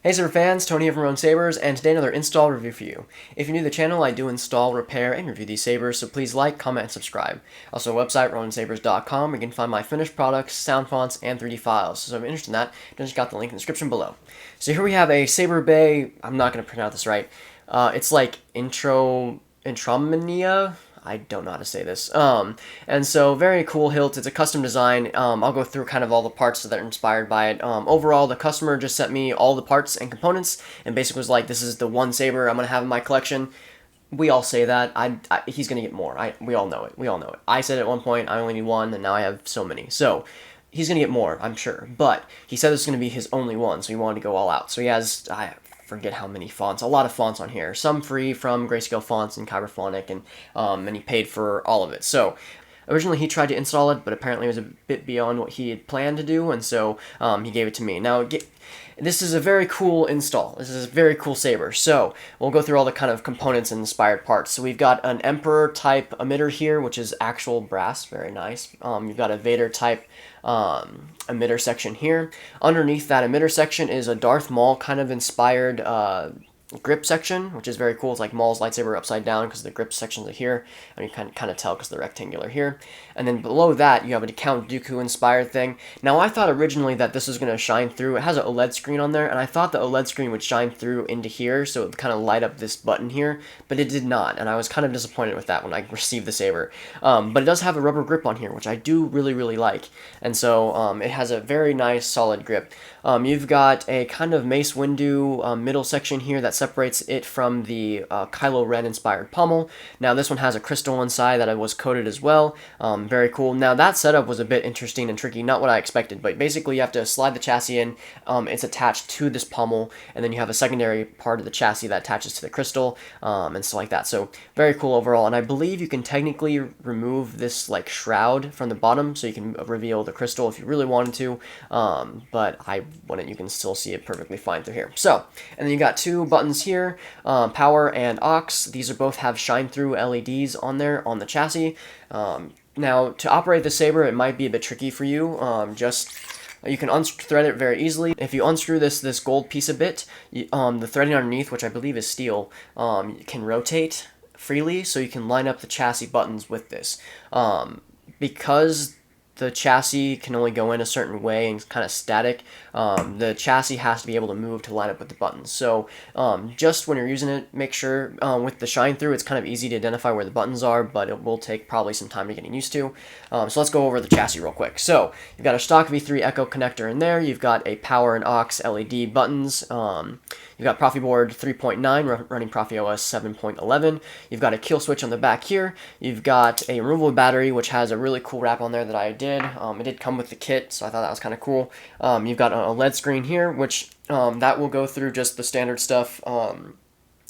Hey Saber fans, Tony here from Roan Sabers, and today another install review for you. If you're new to the channel, I do install, repair, and review these sabers, so please like, comment, and subscribe. Also, website, RoanSabers.com, where you can find my finished products, sound fonts, and 3D files. So if you're interested in that, just got the link in the description below. So here we have a Saberbay, I'm not going to pronounce this right, it's like Intromnia? I don't know how to say this. And so very cool hilt. It's a custom design. I'll go through kind of all the parts that are inspired by it. Overall, the customer just sent me all the parts and components and basically was like, this is the one saber I'm going to have in my collection. We all say that. He's going to get more. We all know it. We all know it. I said at one point, I only need one, and now I have so many. So he's going to get more, I'm sure. But he said this is going to be his only one, so he wanted to go all out. So he has, I forget how many fonts, a lot of fonts on here. Some free from Grayscale Fonts and Kyberphonic, and he paid for all of it. So originally he tried to install it, but apparently it was a bit beyond what he had planned to do, and so he gave it to me. Now, this is a very cool install. This is a very cool saber. So we'll go through all the kind of components and inspired parts. So we've got an Emperor type emitter here, which is actual brass, very nice. You've got a Vader type emitter section here. Underneath that emitter section is a Darth Maul kind of inspired grip section, which is very cool. It's like Maul's lightsaber upside down because the grip sections are here, and you can kind of tell because they're rectangular here. And then below that, you have a Count Dooku inspired thing. Now, I thought originally that this was going to shine through. It has an OLED screen on there, and I thought the OLED screen would shine through into here, so it would kind of light up this button here, but it did not, and I was kind of disappointed with that when I received the saber. But it does have a rubber grip on here, which I do really, really like, and so it has a very nice, solid grip. You've got a kind of Mace Windu middle section here that separates it from the Kylo Ren inspired pommel. Now this one has a crystal inside that was coated as well. Very cool. Now that setup was a bit interesting and tricky, not what I expected, but basically you have to slide the chassis in. It's attached to this pommel, and then you have a secondary part of the chassis that attaches to the crystal, and stuff like that. So very cool overall, and I believe you can technically remove this like shroud from the bottom, so you can reveal the crystal if you really wanted to, but I wouldn't. You can still see it perfectly fine through here. So, and then you got two buttons here, power and aux. These are both have shine-through LEDs on there on the chassis. Now, to operate the saber, it might be a bit tricky for you. You can unthread it very easily. If you unscrew this gold piece a bit, the threading underneath, which I believe is steel, can rotate freely, so you can line up the chassis buttons with this. Because the chassis can only go in a certain way and it's kind of static, the chassis has to be able to move to line up with the buttons. So just when you're using it, make sure with the shine through, it's kind of easy to identify where the buttons are, but it will take probably some time to getting used to. So let's go over the chassis real quick. So you've got a stock V3 Echo connector in there. You've got a power and aux LED buttons. You've got Proffieboard 3.9 running ProffieOS 7.11. You've got a kill switch on the back here. You've got a removable battery, which has a really cool wrap on there that I did. It did come with the kit, so I thought that was kind of cool. You've got an OLED screen here, which that will go through just the standard stuff.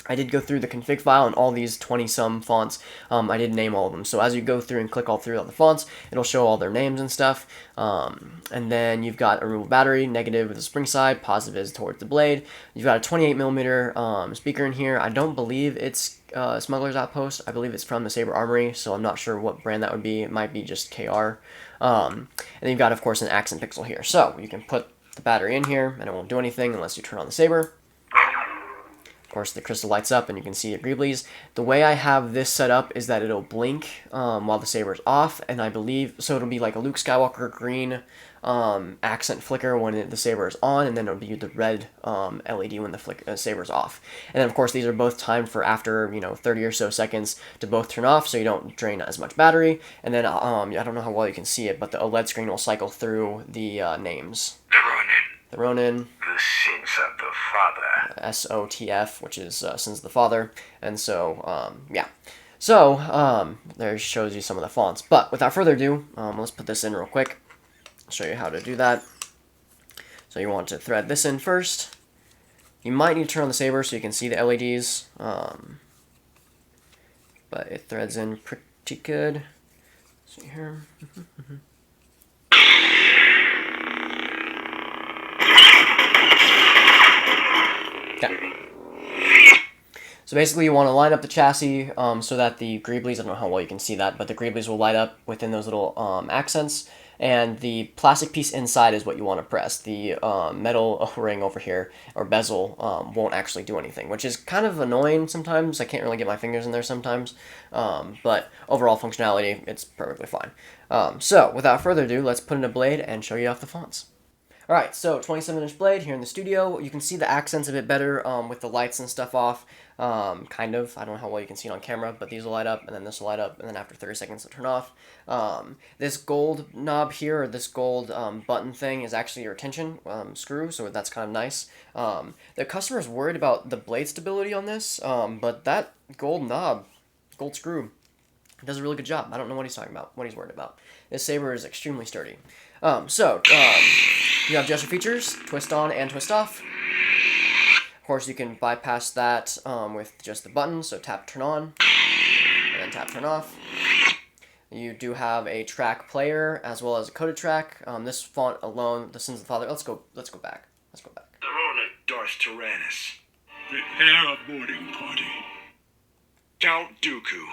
I did go through the config file and all these 20-some fonts. I did name all of them. So as you go through and click all through all the fonts, it'll show all their names and stuff. And then you've got a removable battery, negative with the spring side, positive is towards the blade. You've got a 28mm speaker in here. I don't believe it's Smuggler's Outpost. I believe it's from the Saber Armory, so I'm not sure what brand that would be. It might be just KR. And then you've got, of course, an accent pixel here. So you can put the battery in here, and it won't do anything unless you turn on the saber. Of course, the crystal lights up and you can see the greeblies. The way I have this set up is that it'll blink while the saber's off, and I believe, so it'll be like a Luke Skywalker green accent flicker when the saber is on, and then it'll be the red LED when the saber's off. And then, of course, these are both timed for after, 30 or so seconds to both turn off, so you don't drain as much battery. And then, I don't know how well you can see it, but the OLED screen will cycle through the names. The Ronin, the sins of the Father, SOTF, which is Sins of the Father, and so, yeah. So, there shows you some of the fonts. But without further ado, let's put this in real quick. I'll show you how to do that. So you want to thread this in first. You might need to turn on the saber so you can see the LEDs, but it threads in pretty good. Let's see here. Okay. So basically you want to line up the chassis so that the greeblies, I don't know how well you can see that, but the greeblies will light up within those little accents. and the plastic piece inside is what you want to press. The metal ring over here, or bezel, won't actually do anything, which is kind of annoying sometimes. I can't really get my fingers in there sometimes, but overall functionality, it's perfectly fine. So without further ado, let's put in a blade and show you off the fonts. Alright, so 27-inch blade here in the studio. You can see the accents a bit better with the lights and stuff off. Kind of. I don't know how well you can see it on camera, but these will light up, and then this will light up, and then after 30 seconds it'll turn off. This gold knob here, or this gold button thing, is actually your tension screw, so that's kind of nice. The customer's worried about the blade stability on this, but that gold knob, gold screw, does a really good job. I don't know what he's talking about, what he's worried about. This saber is extremely sturdy. You have gesture features, twist on and twist off. Of course, you can bypass that with just the buttons, so tap turn on, and then tap turn off. You do have a track player, as well as a coded track. This font alone, the Sins of the Father, let's go back. They're on at Darth Tyrannus. Prepare a boarding party. Count Dooku.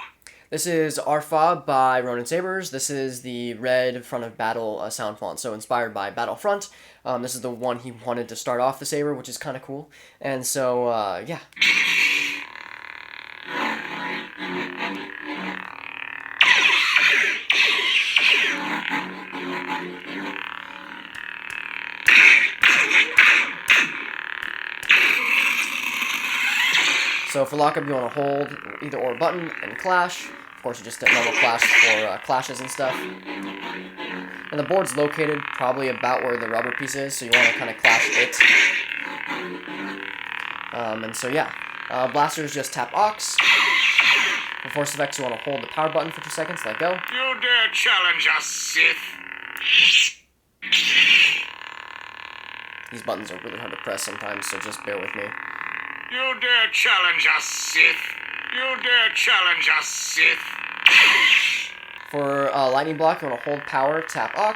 This is Arfa by Ronin Sabers. This is the red front of battle sound font, so inspired by Battlefront. This is the one he wanted to start off the saber, which is kind of cool. And so, yeah. So for lockup, you want to hold either or button and clash. Of course, you just hit normal clash for clashes and stuff. And the board's located probably about where the rubber piece is, so you want to kind of clash it. And so yeah, blasters just tap aux. For force effects, you want to hold the power button for 2 seconds, let go. You dare challenge us, Sith? These buttons are really hard to press sometimes, so just bear with me. You dare challenge us, Sith? You dare challenge us, Sith? For lightning block, you want to hold power, tap aux.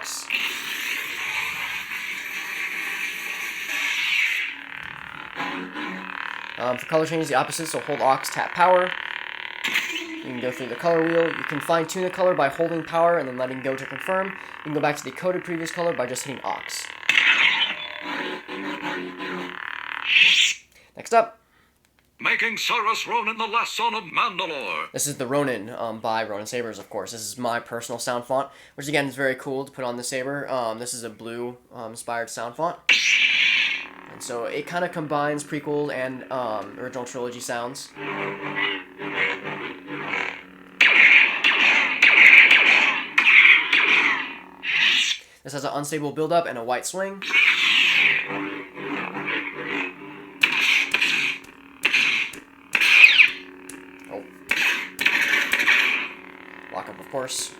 For color changes, the opposite, so hold aux, tap power. You can go through the color wheel. You can fine-tune the color by holding power and then letting go to confirm. You can go back to the coded previous color by just hitting aux. Next up. Making Saurus Ronan the last son of Mandalore. This is the Ronin by Ronin Sabers, of course. This is my personal sound font, which again is very cool to put on the saber. This is a blue inspired sound font. And so it kind of combines prequel and original trilogy sounds. This has an unstable build-up and a white swing. Lockup, of course.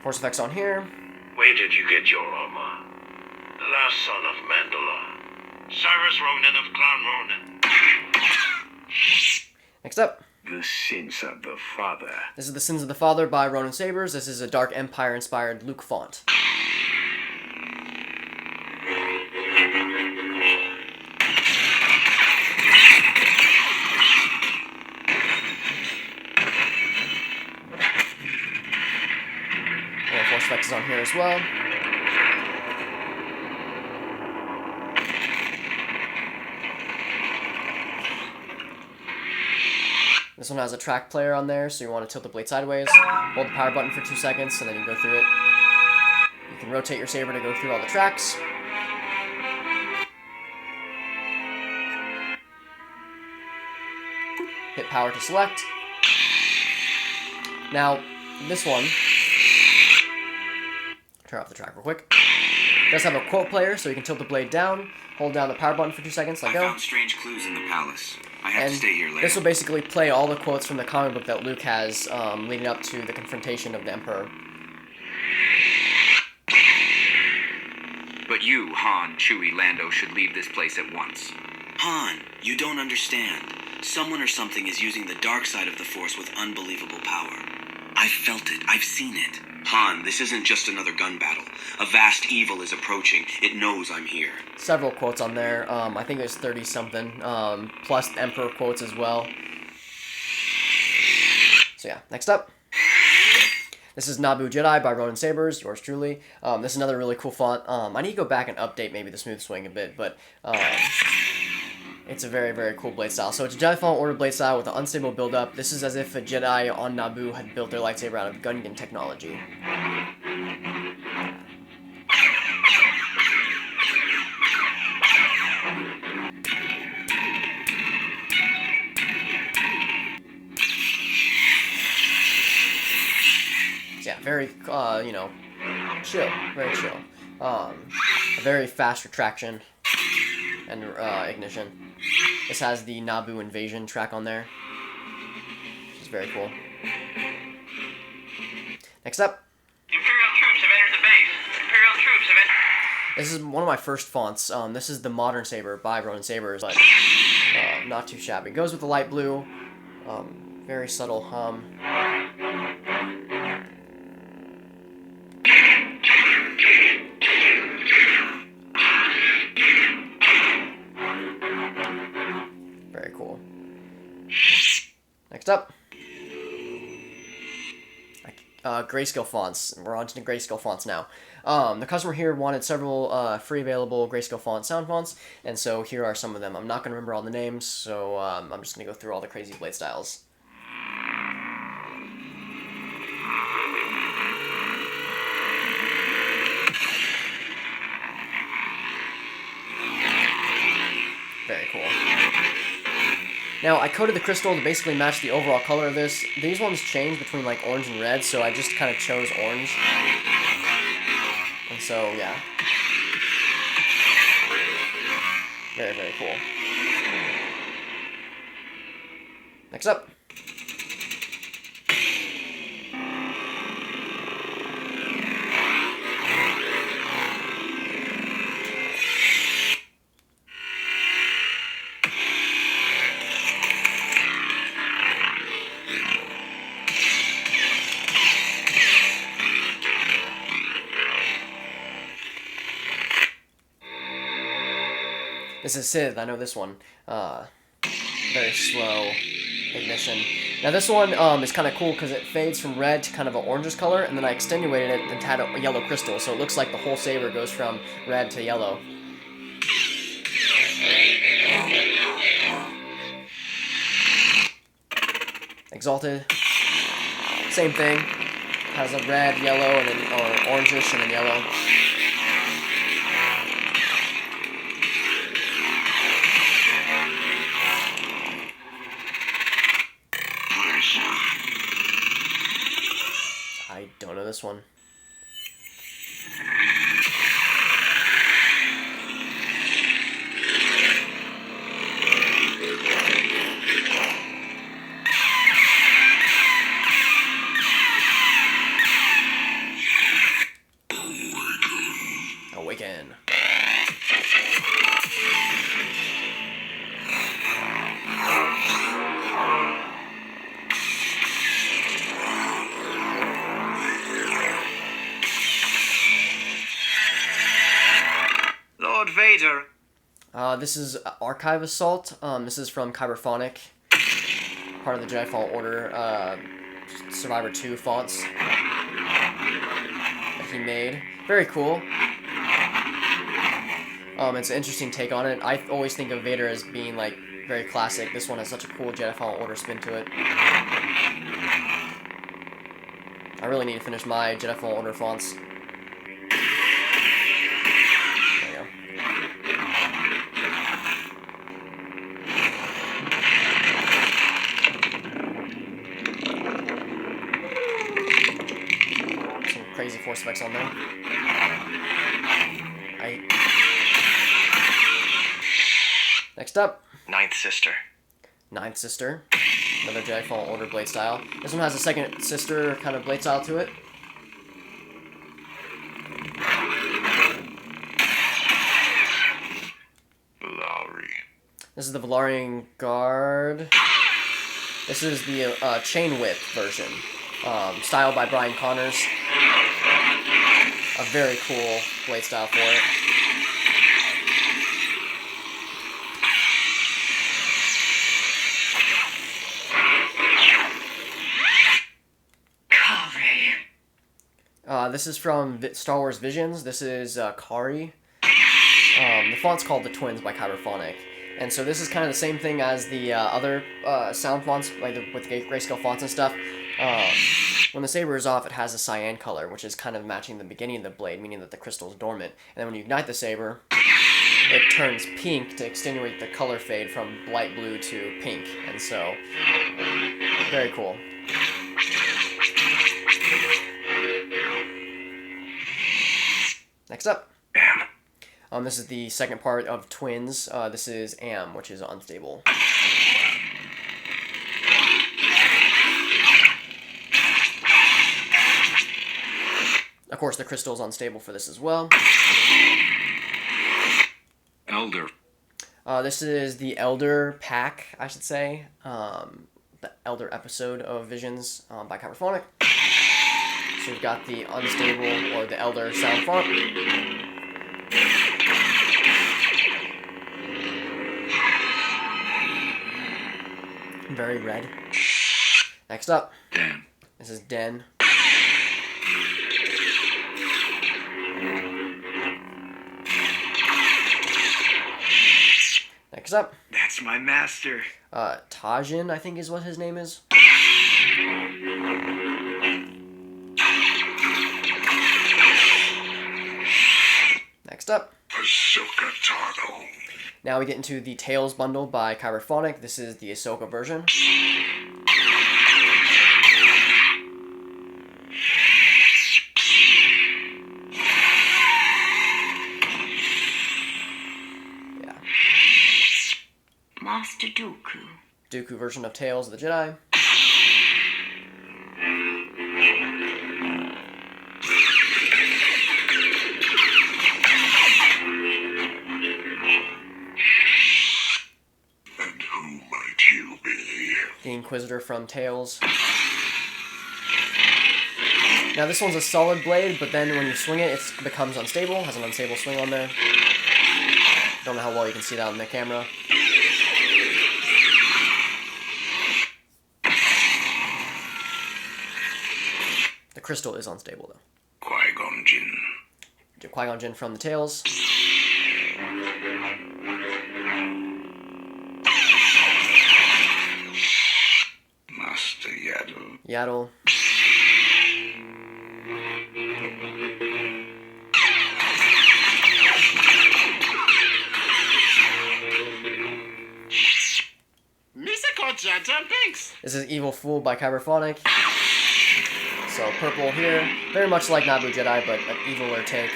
Force effects on here. Where did you get your armor? The last son of Mandalore. Cyrus Ronan of Clan Ronan. Next up. The Sins of the Father. This is the Sins of the Father by Ronin Sabers. This is a Dark Empire-inspired Luke font. Force effects is on here as well. This one has a track player on there, so you want to tilt the blade sideways, hold the power button for 2 seconds, and then you go through it. You can rotate your saber to go through all the tracks. Hit power to select. Now, this one, turn off the track real quick. It does have a quote player, so you can tilt the blade down, hold down the power button for 2 seconds, let go. I found strange clues in the palace. I have to stay here later. This will basically play all the quotes from the comic book that Luke has leading up to the confrontation of the Emperor. But you, Han, Chewie, Lando, should leave this place at once. Han, you don't understand. Someone or something is using the dark side of the Force with unbelievable power. I've felt it. I've seen it. Han, this isn't just another gun battle. A vast evil is approaching. It knows I'm here. Several quotes on there. I think there's 30-something, plus Emperor quotes as well. So yeah, next up. This is Naboo Jedi by Ronin Sabers, yours truly. This is another really cool font. I need to go back and update maybe the smooth swing a bit, but it's a very, very cool blade style. So it's a Jedi Fallen Order blade style with an unstable build-up. This is as if a Jedi on Naboo had built their lightsaber out of Gungan technology. Yeah, very, you know, chill, very chill. A very fast retraction and ignition. This has the Naboo invasion track on there, which is very cool. Next up. Imperial troops have entered the base. Imperial troops have entered. This is one of my first fonts. This is the Modern Saber by Ronin Sabers, but not too shabby. It goes with the light blue. Very subtle hum. Very cool. Next up. Grayscale fonts. We're on to the grayscale fonts now. The customer here wanted several free available grayscale font sound fonts, and so here are some of them. I'm not going to remember all the names, so I'm just going to go through all the crazy blade styles. Very cool. Now, I coated the crystal to basically match the overall color of this. These ones change between like orange and red, so I just kind of chose orange. And so, yeah. Very, very cool. Next up. This is Sith, I know this one. Very slow ignition. Now this one is kind of cool because it fades from red to kind of an orangish color, and then I extenuated it and had a yellow crystal, so it looks like the whole saber goes from red to yellow. Exalted. Same thing. Has a red, yellow, and then or orangish and then yellow. I don't know this one. Awaken. Lord Vader. This is Archive Assault. This is from Kyberphonic, part of the Jedi Fallen Order Survivor 2 fonts that he made. Very cool. It's an interesting take on it. I always think of Vader as being like very classic. This one has such a cool Jedi Fallen Order spin to it. I really need to finish my Jedi Fallen Order fonts. Crazy force effects on there. Next up. Ninth Sister. Ninth Sister. Another Jedi Fallen Order blade style. This one has a second sister kind of blade style to it. Valari. This is the Valarian Guard. This is the chain whip version. Styled by Brian Connors. A very cool blade style for it. This is from Star Wars Visions. This is Kari. The font's called The Twins by Kyberphonic. And so this is kind of the same thing as the other sound fonts, like with the grayscale fonts and stuff. When the saber is off, it has a cyan color, which is kind of matching the beginning of the blade, meaning that the crystal is dormant. And then when you ignite the saber, it turns pink to extenuate the color fade from light blue to pink. And so, very cool. Next up. This is the second part of Twins. This is Am, which is unstable. Of course, the crystal is unstable for this as well. Elder. This is the Elder pack, I should say. The Elder episode of Visions by Kyberphonic. So we've got the unstable, or the Elder sound font. Very red. Next up. Dan. This is Den. Next up. That's my master. Tajin, I think is what his name is. Next up. Ahsoka Tano. Now we get into the Tales bundle by Kyberphonic. This is the Ahsoka version. Yeah. Master Dooku. Dooku version of Tales of the Jedi. The Inquisitor from Tales. Now this one's a solid blade, but then when you swing it, it becomes unstable, has an unstable swing on there. Don't know how well you can see that on the camera. The crystal is unstable though. Qui-Gon Jinn. Qui-Gon Jinn from the Tales. Master Yaddle. Yaddle. This is Evil Fool by Kyberphonic. So purple here, very much like Naboo Jedi, but an eviler take.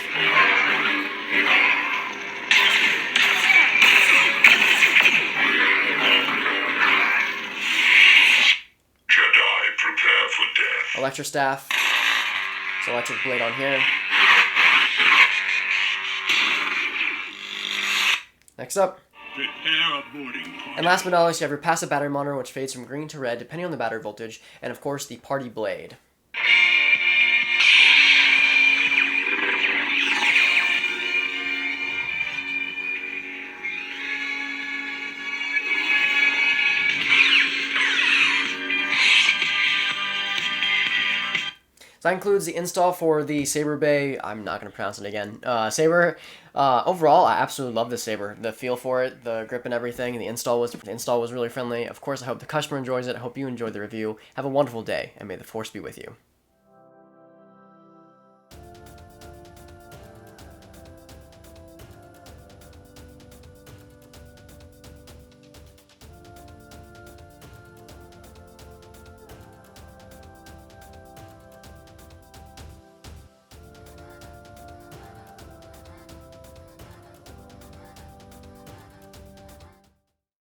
Jedi, prepare for death. Electro Staff. So electric blade on here. Next up. Prepare a boarding point. And last but not least, you have your passive battery monitor, which fades from green to red, depending on the battery voltage, and of course, the party blade. So that includes the install for the Saberbay. I'm not going to pronounce it again. Saber. Overall, I absolutely love this saber. The feel for it, the grip and everything. And the install was really friendly. Of course, I hope the customer enjoys it. I hope you enjoyed the review. Have a wonderful day, and may the Force be with you.